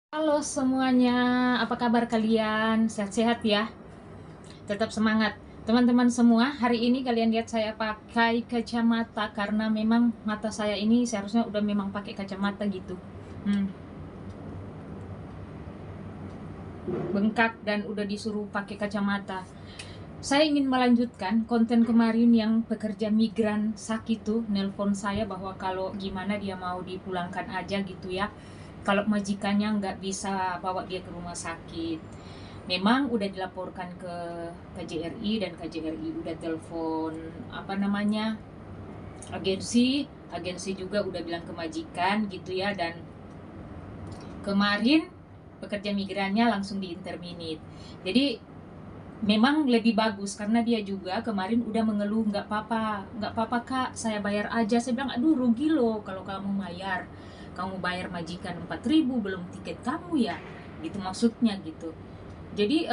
Halo semuanya, apa kabar kalian? Sehat-sehat ya? Tetap semangat. Teman-teman semua, hari ini kalian lihat saya pakai kacamata karena memang mata saya ini seharusnya udah memang pakai kacamata gitu. Bengkak dan udah disuruh pakai kacamata. Saya ingin melanjutkan konten kemarin yang pekerja migran sakit tuh nelpon saya bahwa kalau gimana dia mau dipulangkan aja gitu ya. Kalau majikannya nggak bisa bawa dia ke rumah sakit. Memang udah dilaporkan ke KJRI dan KJRI udah telepon apa namanya agensi juga udah bilang ke majikan gitu ya. Dan kemarin pekerja migrannya langsung diinterminate. Jadi memang lebih bagus karena dia juga kemarin udah mengeluh, nggak apa-apa kak, saya bayar aja. Saya bilang aduh rugi loh kalau kamu bayar majikan 4.000 belum tiket kamu ya, gitu maksudnya gitu. Jadi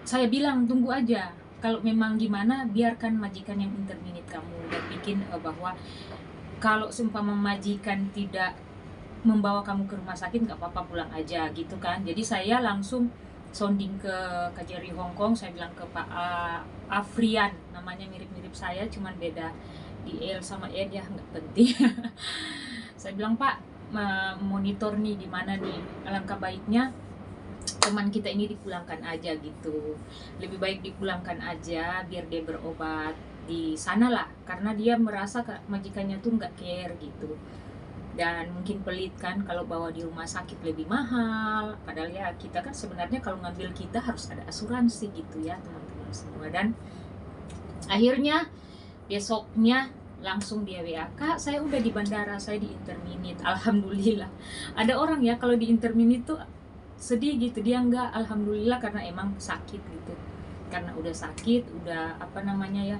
saya bilang tunggu aja, kalau memang gimana biarkan majikan yang interminate kamu dan bikin bahwa kalau seumpama majikan tidak membawa kamu ke rumah sakit nggak apa-apa, pulang aja gitu kan. Jadi saya langsung sounding ke KJRI Hong Kong. Saya bilang ke Pak Afrian, namanya mirip-mirip saya cuman beda di L sama N ya, nggak penting. Saya bilang Pak, monitor nih gimana nih, alangkah baiknya teman kita ini dipulangkan aja gitu. Lebih baik dipulangkan aja biar dia berobat di sana lah, karena dia merasa majikannya tuh nggak care gitu. Dan mungkin pelit kan kalau bawa di rumah sakit lebih mahal, padahal ya kita kan sebenarnya kalau ngambil kita harus ada asuransi gitu ya teman-teman semua. Dan akhirnya besoknya langsung dia WA, kak saya udah di bandara, saya di interminate. Alhamdulillah. Ada orang ya kalau di interminate tuh sedih gitu, dia enggak, alhamdulillah, karena emang sakit gitu. Karena udah sakit, udah apa namanya ya,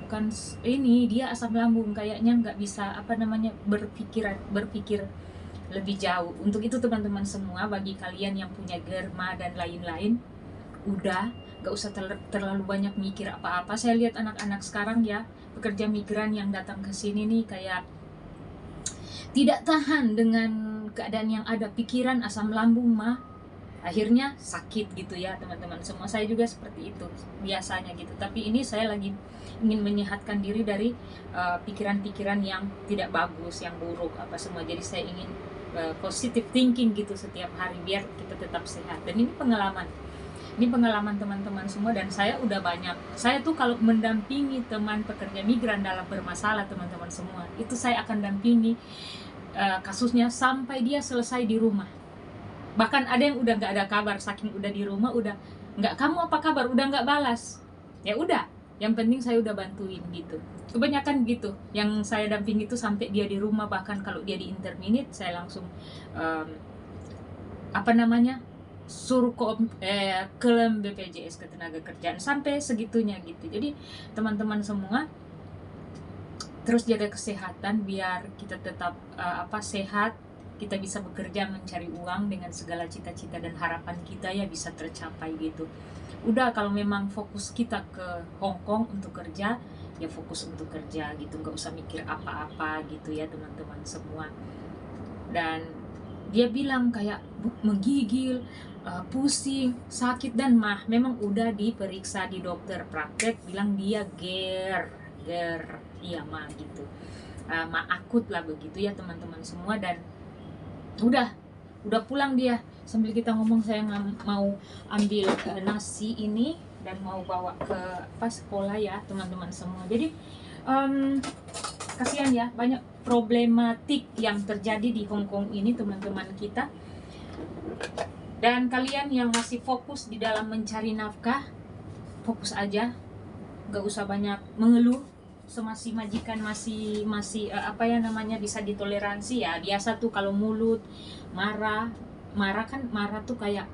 bukan ini, dia asam lambung kayaknya, nggak bisa apa namanya berpikir lebih jauh. Untuk itu teman-teman semua, bagi kalian yang punya germa dan lain-lain, udah nggak usah terlalu banyak mikir apa-apa. Saya lihat anak-anak sekarang ya, pekerja migran yang datang ke sini nih kayak tidak tahan dengan keadaan yang ada, pikiran asam lambung mah akhirnya sakit gitu ya teman-teman semua. Saya juga seperti itu biasanya gitu, tapi ini saya lagi ingin menyehatkan diri dari pikiran-pikiran yang tidak bagus, yang buruk apa semua. Jadi saya ingin positive thinking gitu setiap hari biar kita tetap sehat. Dan ini pengalaman teman-teman semua. Dan saya udah banyak, saya tuh kalau mendampingi teman pekerja migran dalam bermasalah teman-teman semua, itu saya akan dampingi kasusnya sampai dia selesai di rumah. Bahkan ada yang udah nggak ada kabar, saking udah di rumah, udah nggak, kamu apa kabar, udah nggak balas. Ya udah, yang penting saya udah bantuin gitu. Kebanyakan gitu yang saya damping itu sampai dia di rumah. Bahkan kalau dia di interminate, saya langsung apa namanya suruh klaim BPJS Ketenagakerjaan sampai segitunya gitu. Jadi teman-teman semua terus jaga kesehatan biar kita tetap sehat, kita bisa bekerja mencari uang dengan segala cita-cita dan harapan kita ya bisa tercapai gitu. Udah, kalau memang fokus kita ke Hong Kong untuk kerja, ya fokus untuk kerja gitu, nggak usah mikir apa-apa gitu ya teman-teman semua. Dan dia bilang kayak menggigil, pusing, sakit, dan memang udah diperiksa di dokter praktek, bilang dia iya mah gitu, mah akut lah begitu ya teman-teman semua. Dan udah pulang dia sambil kita ngomong. Saya mau ambil nasi ini dan mau bawa ke sekolah ya teman-teman semua. Jadi kasihan ya, banyak problematik yang terjadi di Hong Kong ini teman-teman kita. Dan kalian yang masih fokus di dalam mencari nafkah, fokus aja, gak usah banyak mengeluh. Semasi majikan masih bisa ditoleransi ya. Biasa tuh kalau mulut marah tuh kayak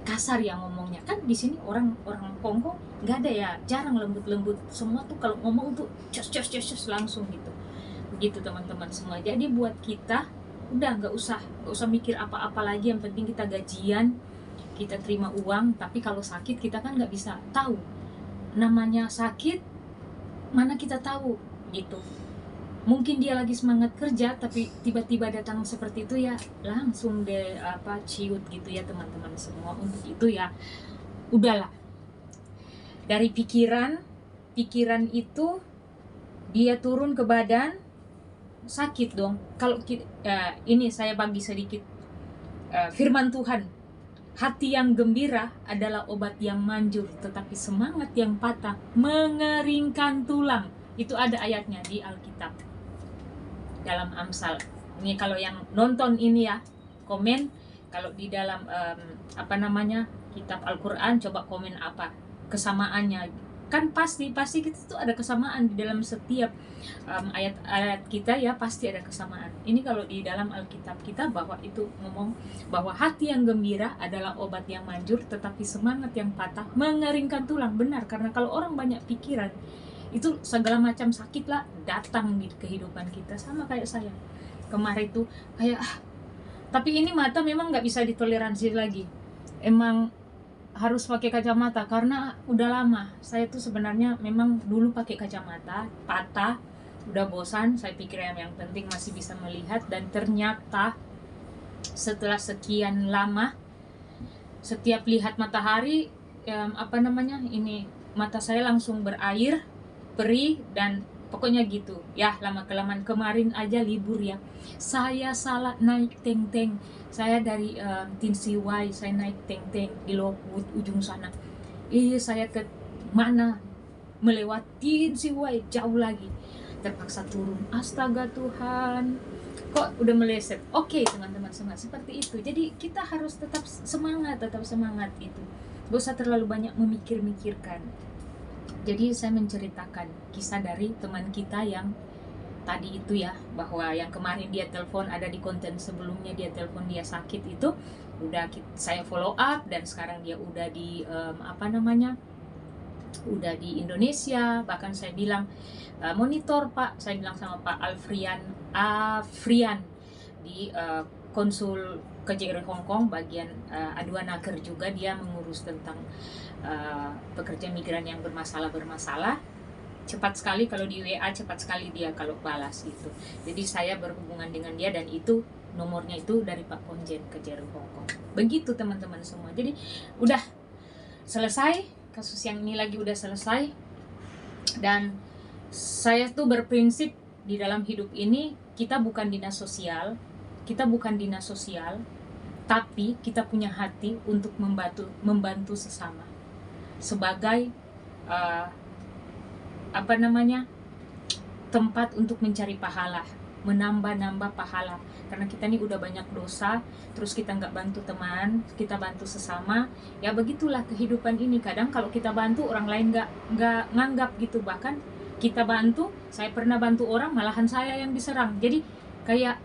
kasar ya ngomongnya. Kan di sini orang Hong Kong nggak ada ya, jarang lembut-lembut. Semua tuh kalau ngomong tuh cos langsung gitu. Begitu teman-teman semua. Jadi buat kita udah nggak usah mikir apa-apa lagi. Yang penting kita gajian, kita terima uang. Tapi kalau sakit kita kan nggak bisa tahu. Namanya sakit, mana kita tahu gitu. mungkin dia lagi semangat kerja tapi tiba-tiba datang seperti itu ya, langsung deh ciut gitu ya teman-teman semua. Untuk itu ya udahlah, dari pikiran itu dia turun ke badan, sakit dong. Kalau ini saya bagi sedikit firman Tuhan, hati yang gembira adalah obat yang manjur, tetapi semangat yang patah mengeringkan tulang. Itu ada ayatnya di Alkitab dalam Amsal. Ini kalau yang nonton ini ya, komen kalau di dalam kitab Al-Quran, coba komen apa kesamaannya. Kan pasti kita tuh ada kesamaan di dalam setiap ayat-ayat kita ya, pasti ada kesamaan. Ini kalau di dalam Alkitab kita, bahwa itu ngomong bahwa hati yang gembira adalah obat yang manjur, tetapi semangat yang patah mengeringkan tulang. Benar, karena kalau orang banyak pikiran, itu segala macam sakit lah datang di kehidupan kita. Sama kayak saya kemarin tuh kayak tapi ini mata memang nggak bisa ditoleransi lagi, emang harus pakai kacamata karena udah lama. Saya tuh sebenarnya memang dulu pakai kacamata, patah, udah bosan. Saya pikir yang penting masih bisa melihat, dan ternyata setelah sekian lama setiap lihat matahari ini mata saya langsung berair, perih, dan pokoknya gitu ya. Lama kelamaan kemarin aja libur ya, saya salah naik teng-teng. Saya dari Tinsiwai, saya naik teng-teng di Lockwood ujung sana. Saya ke mana melewati Tinsiwai jauh lagi, terpaksa turun. Astaga Tuhan, kok udah meleset. Oke, teman-teman semua, seperti itu. Jadi kita harus tetap semangat itu. Gak usah terlalu banyak memikirkan. Jadi saya menceritakan kisah dari teman kita yang tadi itu ya, bahwa yang kemarin dia telepon, ada di konten sebelumnya dia telepon dia sakit itu, udah saya follow up, dan sekarang dia udah di udah di Indonesia. Bahkan saya bilang monitor Pak, saya bilang sama Pak Afrian di konsul KJRI Hong Kong bagian aduanaker juga, dia mengurus tentang pekerja migran yang bermasalah. Cepat sekali kalau di WA, cepat sekali dia kalau balas itu. Jadi saya berhubungan dengan dia, dan itu nomornya itu dari Pak Konjen KJRI Hong Kong. Begitu teman-teman semua. Jadi udah selesai, kasus yang ini lagi udah selesai. Dan saya tuh berprinsip di dalam hidup ini, kita bukan dinas sosial, tapi kita punya hati untuk membantu sesama sebagai tempat untuk mencari pahala, menambah pahala. Karena kita nih udah banyak dosa, terus kita nggak bantu teman, kita bantu sesama, ya begitulah kehidupan ini. Kadang kalau kita bantu, orang lain nggak nganggap gitu. Bahkan kita bantu, saya pernah bantu orang, malahan saya yang diserang. Jadi kayak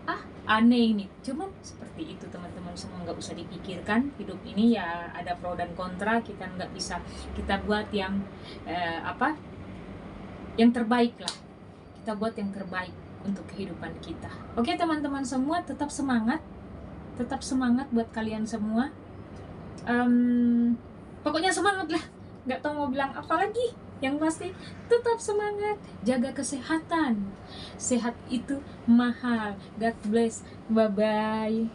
aneh ini. Cuman seperti itu teman-teman semua, nggak usah dipikirkan. Hidup ini ya ada pro dan kontra, kita nggak bisa, kita buat yang yang terbaik lah. Kita buat yang terbaik untuk kehidupan kita. Oke teman-teman semua, tetap semangat buat kalian semua. Pokoknya semangat lah, nggak tahu mau bilang apa lagi. Yang pasti tetap semangat, jaga kesehatan. Sehat itu mahal. God bless, bye bye.